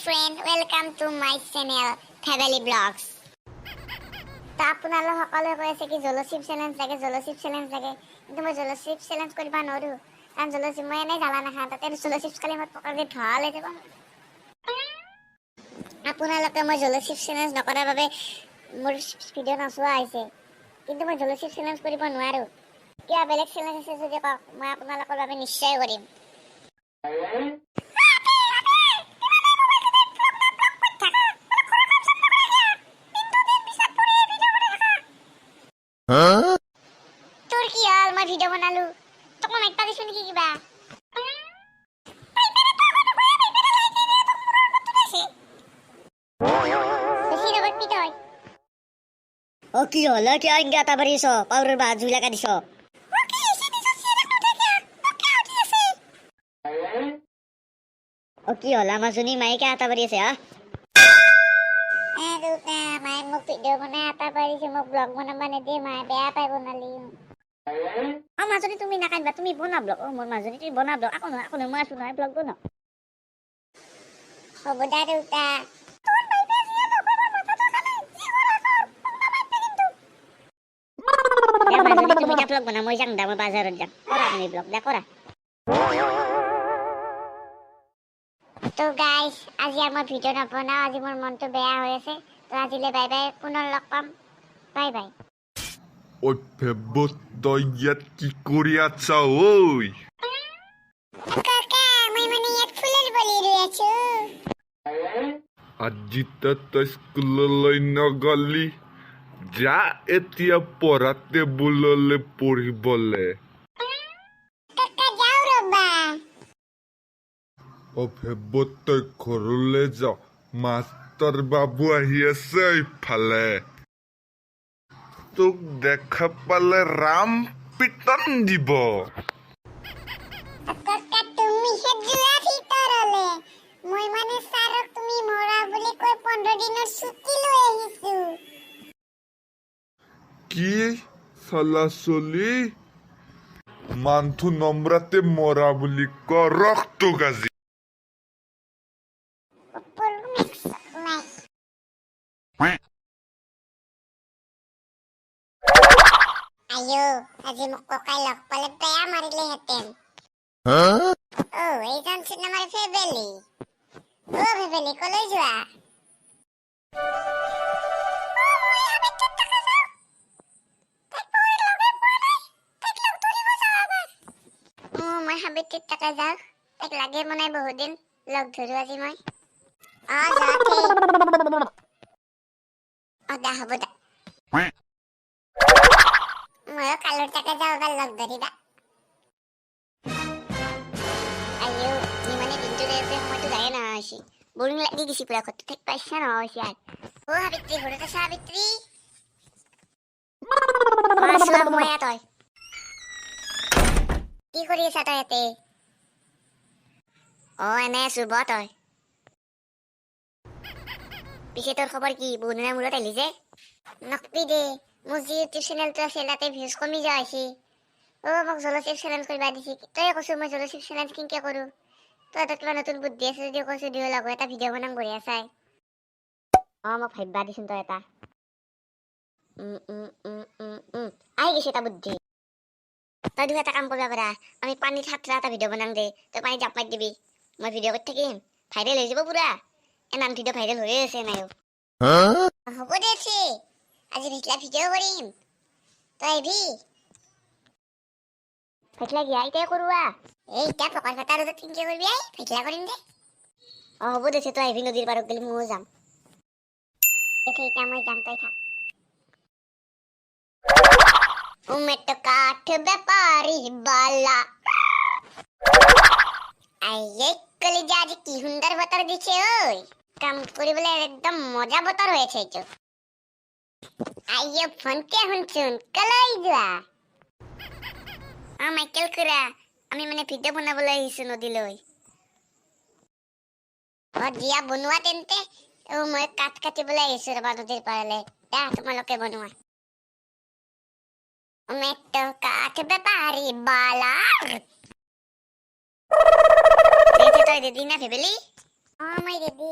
friend, welcome to my channel Family Vlogs. তা আপোনালোক সকলোৱে কৈ আছে কি জলচিপ চেলেঞ্জ লাগে কিন্তু মই জলচিপ চেলেঞ্জ কৰিব নোৱাৰো কাৰণ জলচিপ মই এনে জ্বালা নাখাওঁ তাতে জলচিপ খালে মই পকাৰে ঢাল হৈ যাব আপোনালোকে মই জলচিপ চেলেঞ্জ নকৰাৰ বাবে মোৰ ভিডিঅ' নচোৱা হৈছে কিন্তু মই জলচিপ চেলেঞ্জ কৰিব নোৱাৰো কিবা বেলেগ চেলেঞ্জ আছে যদি কওক মই আপোনালোকৰ বাবে নিশ্চয় কৰিম তোৰ কি হল মই ভিডিঅ' বনালো তোক মই মাইক পাইছো নেকি কিবা O কি হল কিয় ইংগাটা বাৰিছ পাউৰৰ বাজ বিলাকা দিছ O কি হল আমাজনী মাইকে আটা বাৰি আছে মায়ে মোক ভিডিঅ' বনাই আটা পাৰিছে মোক ব্লগ বনাব নিদিয়ে মায়ে বেয়া পাই বনালি মাজনী তুমি নাকান্দিবা তুমি বনা ব্লগ মোৰ মাজনী তুমি বনা ব্লগ আকৌ নহয় মই আছো নহয় ব্লগ বনা হ'ব দা দেউতা তুমি যা ব্লগ বনা মই যাম দা মই বাজাৰত যাম কৰা তুমি ব্লগ দা কৰা তো গাইস আজি আমাৰ ভিডিঅ' নবনাও আজি মোৰ মনটো বেয়া হৈ আছে তো আজিলে বাই বাই পুনৰ লগ পাম বাই বাই ওই ফেব্বত তই ইয়াত কি কৰি আছা ঐ কাকা মই মানে ইয়াত ফুলৰ বলি ৰুই আছো আজি তই স্কুললৈ নগলি যা এতিয়া পঢ়া টেবুললৈ পঢ়িবলে কাকা যাও ৰবা অ ফেব্বত তই ঘৰলৈ যাও মাষ্টৰ বাবু আহি আছে ইফালে তোক দেখা পালে ৰাম পিটন দিব কাকা তুমি হে যোৱা ভিতৰলে মই মানে ছাৰক তুমি মৰা বুলি কৈ 15 দিনৰ ছুটি লৈ আহিছো কি চালা চলি মানথু নম্ৰাতে মৰা বুলি ক ৰক্ত গাজি আয়ো আজি মোক ককাই লগ পালে বেয়া মাৰিলেহেঁতেন এইজন চিনেমাৰ ফেবেলি ফেবেলি কলৈ যোৱা মই হাবিটিত টাকা যাওক তাক লাগে মনাই বহুত দিন লগ ধৰো আজি মই দা হ'ব দা মই কালৰ টাকা যাওঁ বা লগ ধৰিবা আয়ো ই মানে দিনটো দেছে সময়টো যায় না হৈছে বৰিং লাগি গেছি পুৰা ঘৰটো ঠিক পাইছা না হৈছে আৰ হাবিত্ৰী ঘৰত আছা হাবিত্ৰী মই তই কি কৰি আছা তই ইয়াতে এনে আছো ব তই পিছে তোৰ খবৰ কি বহুত দিনৰ মূৰত আহিলি যে নকবি দে মোৰ যি ইউটিউব চেনেলটো আছে তাতে ভিউজ কমি যোৱা হৈছে মোক জলচিপ চেলেঞ্জ কৰিবা দিছি তই কৈছো মই জলচিপ চেলেঞ্জ কেনেকে কৰো তই কিবা নতুন বুদ্ধি আছে যদি কৈছো দিও লগো এটা ভিডিঅ' বনাম বঢ়িয়া চাই মোক ভাবিবা দিচোন তই এটা আহি গৈছে এটা বুদ্ধি তই দুটা এটা কাম কৰিব পাৰা আমি পানীত সাঁতৰা এটা ভিডিঅ' বনাম দে তই পানীত জাপ মাৰি দিবি মই ভিডিঅ' কৰি থাকিম ভাইৰেল হৈ যাব পুৰা এনান ভিডিঅ' ভাইৰেল হৈয়ে আছে নাইও হ'ব দে আজি ভিতলা ভিডিঅ' কৰিম তই আহিবি ভিতলা গিয়া এতিয়া কৰোৱা এতিয়া পকাৰ ফাটাৰ ৰ'দত কেনেকে কৰিবি ভিতলা কৰিম দে হ'ব দে তই আহিবি নদীৰ পাৰত গ'লে ময়ো যাম এতিয়া মই যাম তই থাক मैं तो काठ व्यापारी बाला आइए कलिजा आज কি সুন্দর বতর দিছে ওই কাম করিবলে একদম মজা বতর হয়েছে তো আইয়ে ফোন কে শুনছুন কলাই যোৱা মাইকেল খুৰা আমি মানে ভিডিঅ' বনাবলৈ আহিছো নদীলৈ দিয়া বনোৱা তেন্তে মই কাঠ কাটিবলৈ আহিছো ৰবা নদীৰ পাৰলে তোমালোকে বনোৱা मैं तो काठ व्यापारी बाला तोय दिदी ना फेबेली মই ৰেডি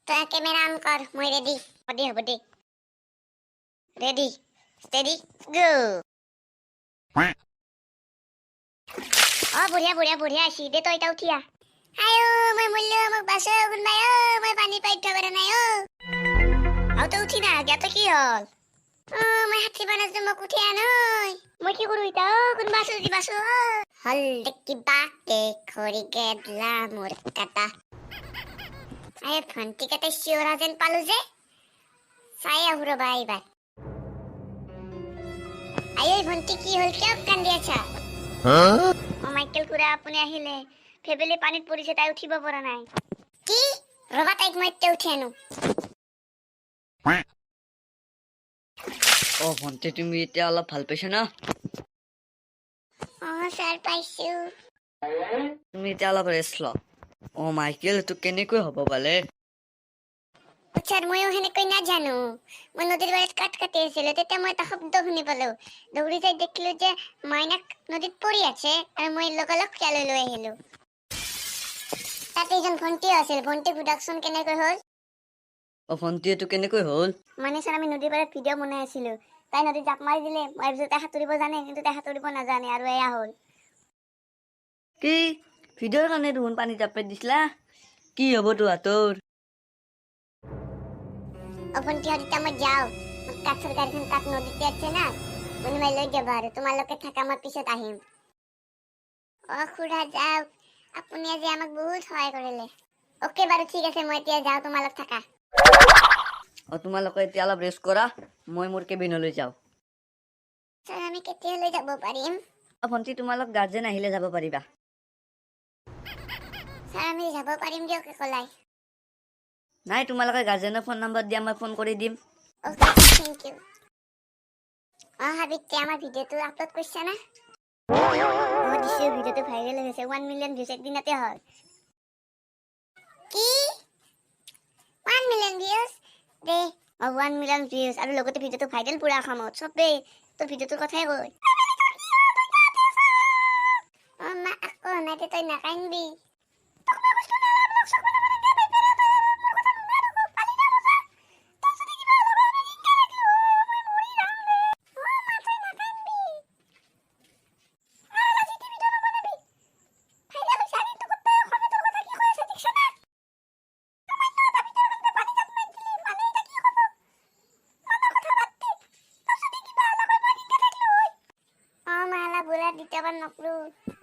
তই কেমেৰা অন কৰ মই ৰেডি হ'ব দে ৰেডি ষ্টেডি গো বঢ়িয়া বঢ়িয়া বঢ়িয়া আছি দে তই এটা উঠিয়া আয়ো মই মূল্য মোক বাসে কোনবাই মই পানী পাই উঠা পৰা নাই আৰু তই উঠি না গেতে কি হল মই হাতী বানাইছো মোক উঠি আনৈ মই কি কৰো ইতা কোনবা আছে যদি বাসো হল কিবা কে খৰি গেদলা মোৰ কাটা আয়ে ভণ্টি কাটে চিঞৰা যেন পালো যে চাই আহো ৰবা এইবাৰ আয়ে ভণ্টি কি হল কিয় কান্দি আছা মাইকেল খুৰা আপুনি আহিলে ফেবেলি পানীত পৰিছে তাই উঠিব পৰা নাই কি ৰবা তাইক মই এতিয়া উঠি আনো ভণ্টি তুমি এতিয়া অলপ ভাল পাইছা না ছাৰ পাইছো তুমি এতিয়া অলপ ৰেষ্ট ল মাইকেল এইটো কেনেকৈ হ'ব পালে ছাৰ ময়ো সেনেকৈ নাজানো মই নদীৰ বাৰীত কাঠ কাটি আছিলো তেতিয়া মই এটা শব্দ শুনি পালো দৌৰি যাই দেখিলো যে মাইনাক নদীত পৰি আছে আৰু মই লগালগ খেয়ালৈ লৈ আহিলো তাতে এজন ভণ্টি আছিল ভণ্টি প্ৰডাকশ্যন কেনেকৈ হ'ল ভণ্টি এইটো কেনেকৈ হ'ল মানে ছাৰ আমি নদীৰ পাৰত ভিডিঅ' বনাই আছিলো তাই নদীত জাপ মাৰি দিলে মই ভাবিছো তাই সাঁতুৰিব জানে কিন্তু তাই সাঁতুৰিব নাজানে আৰু এয়া হ'ল কি ভিডিঅ'ৰ কাৰণে দেখোন পানী জাপে দিছিলা কি হ'ব তোৰ ভণ্টি তেতিয়া মই যাওঁ কাঠৰ গাড়ীখন কাঠ নদীতে আছে না কোনোবাই লৈ যাব আৰু তোমালোকে থাকা মই পিছত আহিম খুৰা যাওক আপুনি আজি আমাক বহুত সহায় কৰিলে অ'কে বাৰু ঠিক আছে মই এতিয়া যাওঁ তোমালোক থাকা তোমালোকে এতিয়া অলপ ৰেষ্ট কৰা মই মোৰ কেবিনলৈ যাওঁ ছাৰ আমি কেতিয়ালৈ যাব পাৰিম ভণ্টি তোমালোক গাৰ্জেন আহিলে যাব পাৰিবা ছাৰ আমি যাব পাৰিম দিয়ক একলাই নাই তোমালোকে গাৰ্জেনৰ ফোন নম্বৰ দিয়া মই ফোন কৰি দিম অ'কে থেংক ইউ হাবিতে আমাৰ ভিডিঅ'টো আপলোড কৰিছা না দিছোঁ ভিডিঅ'টো ভাইৰেল হৈছে 1 মিলিয়ন ভিউজ একদিনতে হ'ল কি 1 মিলিয়ন ভিউজ দে 1 মিলিয়ন ভিউজ আৰু লগতে ভিডিঅ'টো ভাইৰেল পুৰা অসমত চবেই তোৰ ভিডিঅ'টোৰ কথাই কয় মা আকৌ নাই তই নাকান্দিবি দ্বিতীয়বাৰ নকৰো